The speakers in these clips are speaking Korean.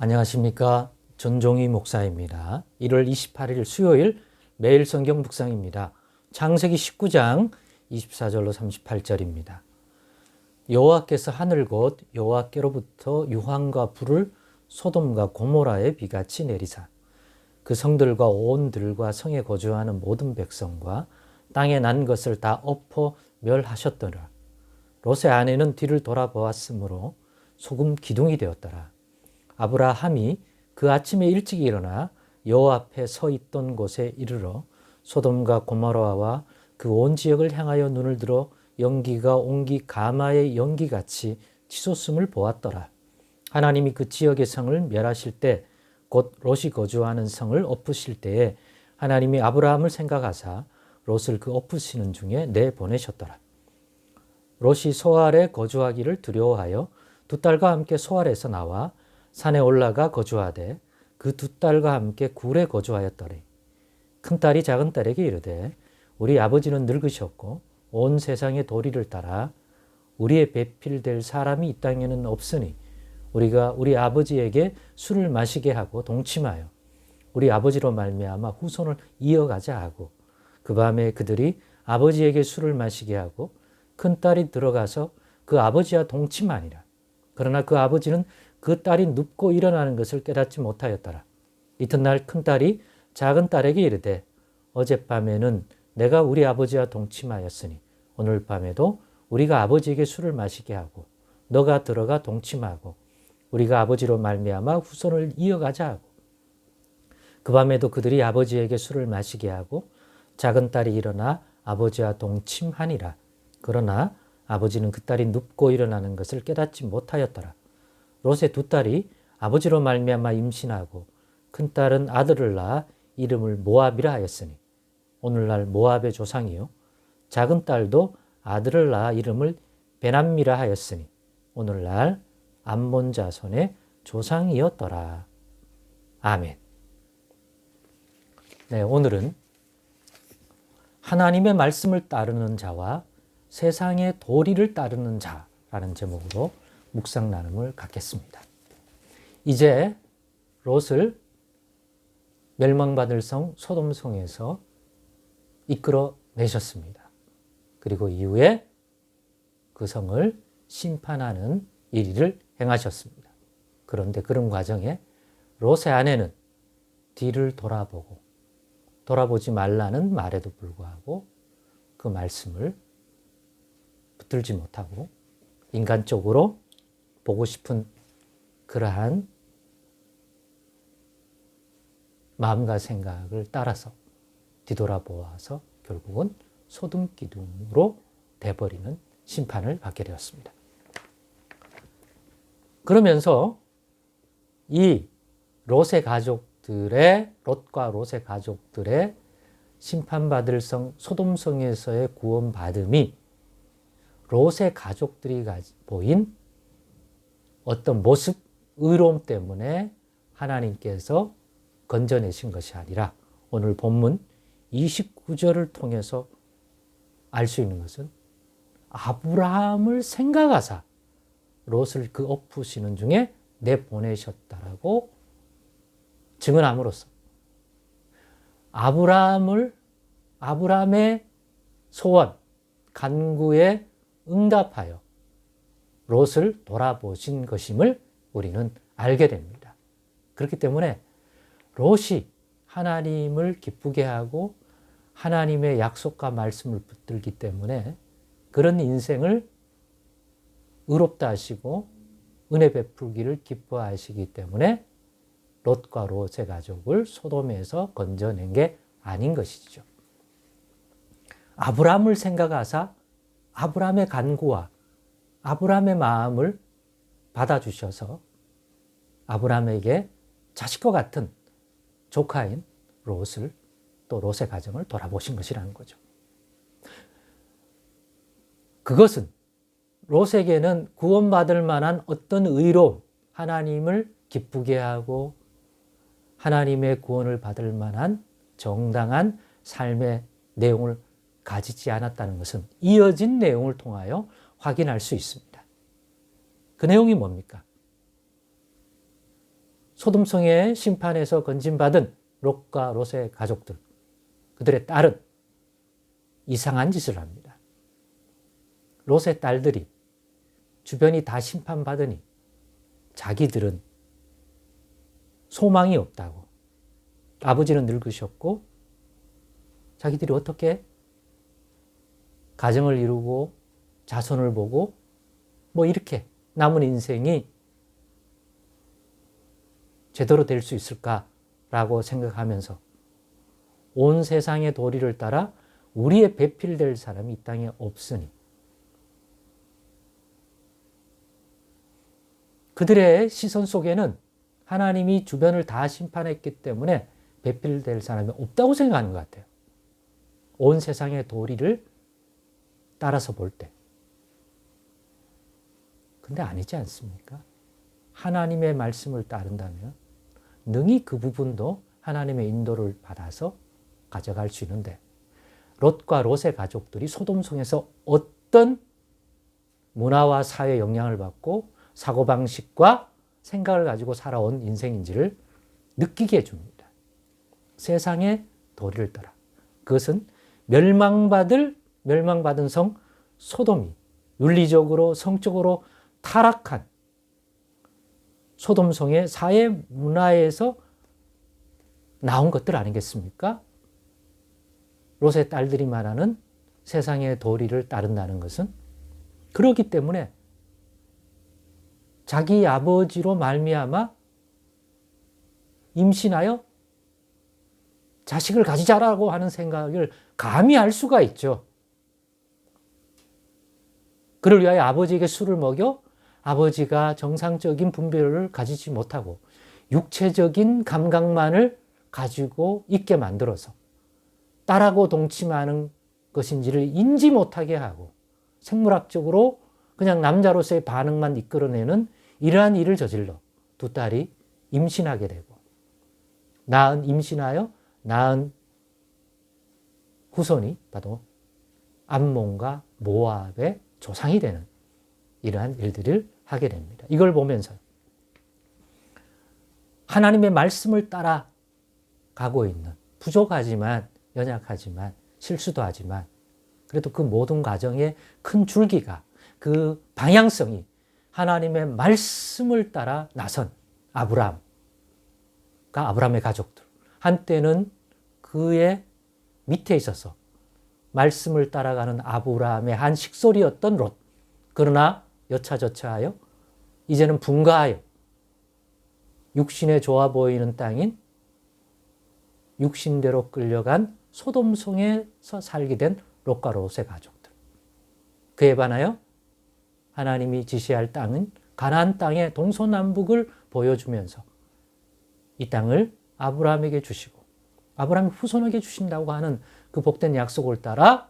안녕하십니까. 전종희 목사입니다. 1월 28일 수요일 매일 성경 묵상입니다. 창세기 19장 24절로 38절입니다. 여호와께서 하늘 곧 여호와께로부터 유황과 불을 소돔과 고모라에 비같이 내리사 그 성들과 온 들과 성에 거주하는 모든 백성과 땅에 난 것을 다 엎어 멸하셨더라. 롯의 아내는 뒤를 돌아보았으므로 소금 기둥이 되었더라. 아브라함이 그 아침에 일찍 일어나 여호와 앞에 서 있던 곳에 이르러 소돔과 고모라와 그 온 지역을 향하여 눈을 들어 연기가 온기 가마의 연기같이 치솟음을 보았더라. 하나님이 그 지역의 성을 멸하실 때 곧 롯이 거주하는 성을 엎으실 때에 하나님이 아브라함을 생각하사 롯을 그 엎으시는 중에 내보내셨더라. 롯이 소알에 거주하기를 두려워하여 두 딸과 함께 소알에서 나와 산에 올라가 거주하되 그 두 딸과 함께 굴에 거주하였더니 큰딸이 작은딸에게 이르되 우리 아버지는 늙으셨고 온 세상의 도리를 따라 우리의 배필될 사람이 이 땅에는 없으니 우리가 우리 아버지에게 술을 마시게 하고 동침하여 우리 아버지로 말미암아 후손을 이어가자 하고 그 밤에 그들이 아버지에게 술을 마시게 하고 큰딸이 들어가서 그 아버지와 동침하니라. 그러나 그 아버지는 그 딸이 눕고 일어나는 것을 깨닫지 못하였더라. 이튿날 큰딸이 작은딸에게 이르되 어젯밤에는 내가 우리 아버지와 동침하였으니 오늘 밤에도 우리가 아버지에게 술을 마시게 하고 너가 들어가 동침하고 우리가 아버지로 말미암아 후손을 이어가자 하고 그 밤에도 그들이 아버지에게 술을 마시게 하고 작은딸이 일어나 아버지와 동침하니라. 그러나 아버지는 그 딸이 눕고 일어나는 것을 깨닫지 못하였더라. 롯의 두 딸이 아버지로 말미암아 임신하고 큰딸은 아들을 낳아 이름을 모압이라 하였으니 오늘날 모압의 조상이요 작은 딸도 아들을 낳아 이름을 베남미라 하였으니 오늘날 암몬 자손의 조상이었더라. 아멘. 네, 오늘은 하나님의 말씀을 따르는 자와 세상의 도리를 따르는 자라는 제목으로 묵상 나눔을 갖겠습니다. 이제 롯을 멸망받을 성 소돔성에서 이끌어 내셨습니다. 그리고 이후에 그 성을 심판하는 일을 행하셨습니다. 그런데 그런 과정에 롯의 아내는 뒤를 돌아보지 말라는 말에도 불구하고 그 말씀을 붙들지 못하고 인간적으로 보고 싶은 그러한 마음과 생각을 따라서 뒤돌아보아서 결국은 소돔 기둥으로 돼버리는 심판을 받게 되었습니다. 그러면서 이 롯과 롯의 가족들의 심판받을 성 소돔성에서의 구원받음이 롯의 가족들이 보인 어떤 모습, 의로움 때문에 하나님께서 건져내신 것이 아니라 오늘 본문 29절을 통해서 알 수 있는 것은 아브라함을 생각하사 롯을 그 엎으시는 중에 내보내셨다라고 증언함으로써 아브라함의 소원, 간구에 응답하여 롯을 돌아보신 것임을 우리는 알게 됩니다. 그렇기 때문에 롯이 하나님을 기쁘게 하고 하나님의 약속과 말씀을 붙들기 때문에 그런 인생을 의롭다 하시고 은혜 베풀기를 기뻐하시기 때문에 롯과 롯의 가족을 소돔에서 건져낸 게 아닌 것이죠. 아브라함을 생각하사 아브라함의 간구와 아브라함의 마음을 받아주셔서 아브라함에게 자식과 같은 조카인 롯을 또 롯의 가정을 돌아보신 것이라는 거죠. 그것은 롯에게는 구원받을 만한 어떤 의로움, 하나님을 기쁘게 하고 하나님의 구원을 받을 만한 정당한 삶의 내용을 가지지 않았다는 것은 이어진 내용을 통하여 확인할 수 있습니다. 그 내용이 뭡니까? 소돔성의 심판에서 건진받은 롯과 롯의 가족들, 그들의 딸은 이상한 짓을 합니다. 롯의 딸들이 주변이 다 심판받으니 자기들은 소망이 없다고. 아버지는 늙으셨고 자기들이 어떻게 가정을 이루고 자손을 보고 뭐 이렇게 남은 인생이 제대로 될 수 있을까라고 생각하면서 온 세상의 도리를 따라 우리의 배필될 사람이 이 땅에 없으니 그들의 시선 속에는 하나님이 주변을 다 심판했기 때문에 배필될 사람이 없다고 생각하는 것 같아요. 온 세상의 도리를 따라서 볼 때. 근데 아니지 않습니까? 하나님의 말씀을 따른다면 능히 그 부분도 하나님의 인도를 받아서 가져갈 수 있는데 롯과 롯의 가족들이 소돔성에서 어떤 문화와 사회 영향을 받고 사고방식과 생각을 가지고 살아온 인생인지를 느끼게 해줍니다. 세상의 도리를 따라. 그것은 멸망받은 성 소돔이 윤리적으로 성적으로 타락한 소돔성의 사회 문화에서 나온 것들 아니겠습니까? 롯의 딸들이 말하는 세상의 도리를 따른다는 것은 그렇기 때문에 자기 아버지로 말미암아 임신하여 자식을 가지자라고 하는 생각을 감히 할 수가 있죠. 그를 위하여 아버지에게 술을 먹여 아버지가 정상적인 분별을 가지지 못하고 육체적인 감각만을 가지고 있게 만들어서 딸하고 동침하는 것인지를 인지 못하게 하고 생물학적으로 그냥 남자로서의 반응만 이끌어내는 이러한 일을 저질러 두 딸이 임신하게 되고 임신하여 낳은 후손이 바로 암몬과 모압의 조상이 되는 이러한 일들을 하게 됩니다. 이걸 보면서 하나님의 말씀을 따라가고 있는 부족하지만 연약하지만 실수도 하지만 그래도 그 모든 과정의 큰 줄기가 그 방향성이 하나님의 말씀을 따라 나선 아브라함과 아브라함의 가족들 한때는 그의 밑에 있어서 말씀을 따라가는 아브라함의 한 식솔이었던 롯. 그러나 여차저차하여 이제는 분가하여 육신에 좋아 보이는 땅인 육신대로 끌려간 소돔성에서 살게 된 롯과 롯의 가족들. 그에 반하여 하나님이 지시할 땅은 가나안 땅의 동서남북을 보여주면서 이 땅을 아브라함에게 주시고 아브라함의 후손에게 주신다고 하는 그 복된 약속을 따라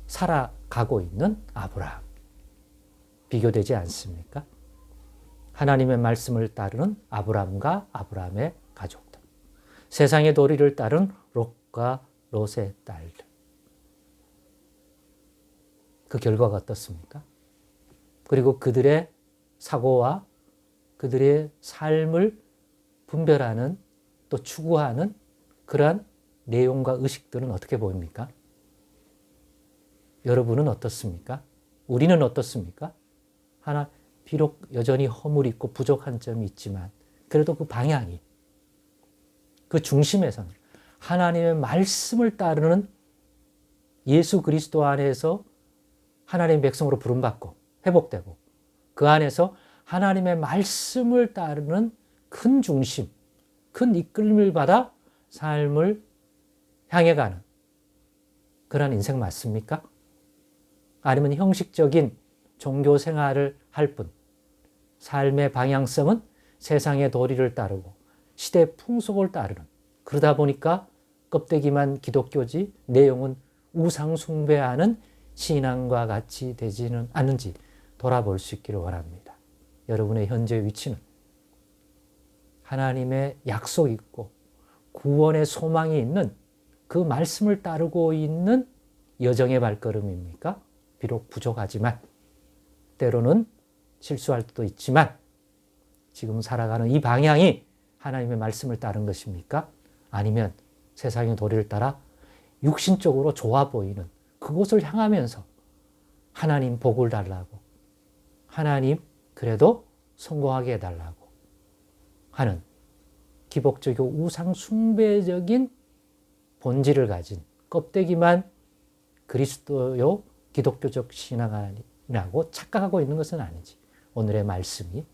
살아가고 있는 아브라함. 비교되지 않습니까? 하나님의 말씀을 따르는 아브라함과 아브라함의 가족들. 세상의 도리를 따른 롯과 롯의 딸들. 그 결과가 어떻습니까? 그리고 그들의 사고와 그들의 삶을 분별하는 또 추구하는 그러한 내용과 의식들은 어떻게 보입니까? 여러분은 어떻습니까? 우리는 어떻습니까? 하나 비록 여전히 허물이 있고 부족한 점이 있지만 그래도 그 방향이 그 중심에서는 하나님의 말씀을 따르는 예수 그리스도 안에서 하나님의 백성으로 부름받고 회복되고 그 안에서 하나님의 말씀을 따르는 큰 중심, 큰 이끌림을 받아 삶을 향해 가는 그런 인생 맞습니까? 아니면 형식적인 종교 생활을 할 뿐 삶의 방향성은 세상의 도리를 따르고 시대의 풍속을 따르는 그러다 보니까 껍데기만 기독교지 내용은 우상 숭배하는 신앙과 같이 되지는 않는지 돌아볼 수 있기를 원합니다. 여러분의 현재 위치는 하나님의 약속이 있고 구원의 소망이 있는 그 말씀을 따르고 있는 여정의 발걸음입니까? 비록 부족하지만 때로는 실수할 때도 있지만 지금 살아가는 이 방향이 하나님의 말씀을 따른 것입니까? 아니면 세상의 도리를 따라 육신적으로 좋아 보이는 그곳을 향하면서 하나님 복을 달라고, 하나님 그래도 성공하게 해달라고 하는 기복적이고 우상 숭배적인 본질을 가진 껍데기만 그리스도요 기독교적 신앙이라고 착각하고 있는 것은 아니지. 오늘의 말씀이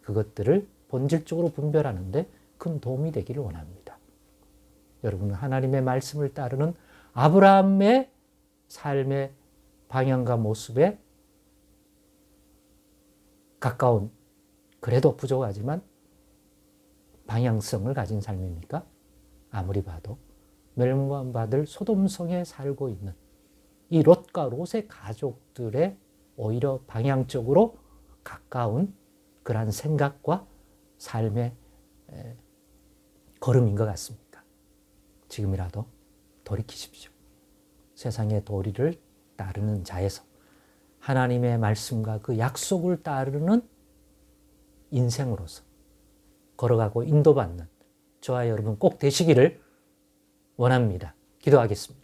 그것들을 본질적으로 분별하는데 큰 도움이 되기를 원합니다. 여러분은 하나님의 말씀을 따르는 아브라함의 삶의 방향과 모습에 가까운, 그래도 부족하지만 방향성을 가진 삶입니까? 아무리 봐도 멸망받을 소돔성에 살고 있는 이 롯과 롯의 가족들의 오히려 방향적으로 가까운 그러한 생각과 삶의 걸음인 것 같습니다. 지금이라도 돌이키십시오. 세상의 도리를 따르는 자에서 하나님의 말씀과 그 약속을 따르는 인생으로서 걸어가고 인도받는 저와 여러분 꼭 되시기를 원합니다. 기도하겠습니다.